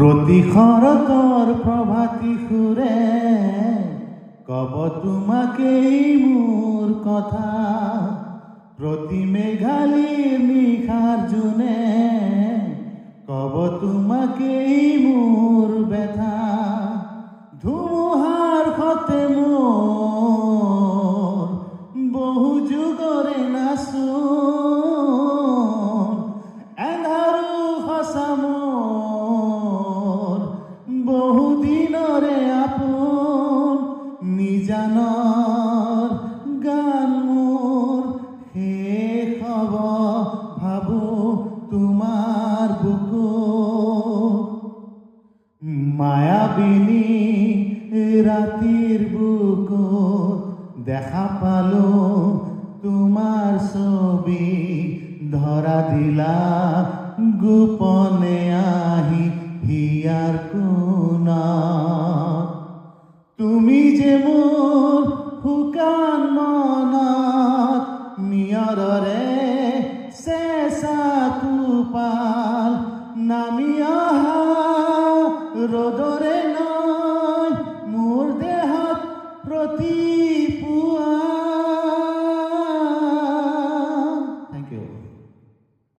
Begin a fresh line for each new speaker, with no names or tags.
প্রতিখর তোর প্রভাতী সুরে কব তোমাকেই মোর কথা, প্রতি মেঘালীর নিখার জুনে কব তোমাকেই মোর ব্যথা। ধুমুহার হতে মোর বহু যুগরে নাচুন, এন্ধারু হসা মোর বহুদিনরে আপন। নিজানৰ গান মোৰ শেষ হব ভাবো তোমাৰ বুকুত। মায়াবিনী ৰাতিৰ বুকুত দেখা পালো তোমাৰ ছবি, ধৰা দিলা গোপনে আহি হিয়াৰ কোণত।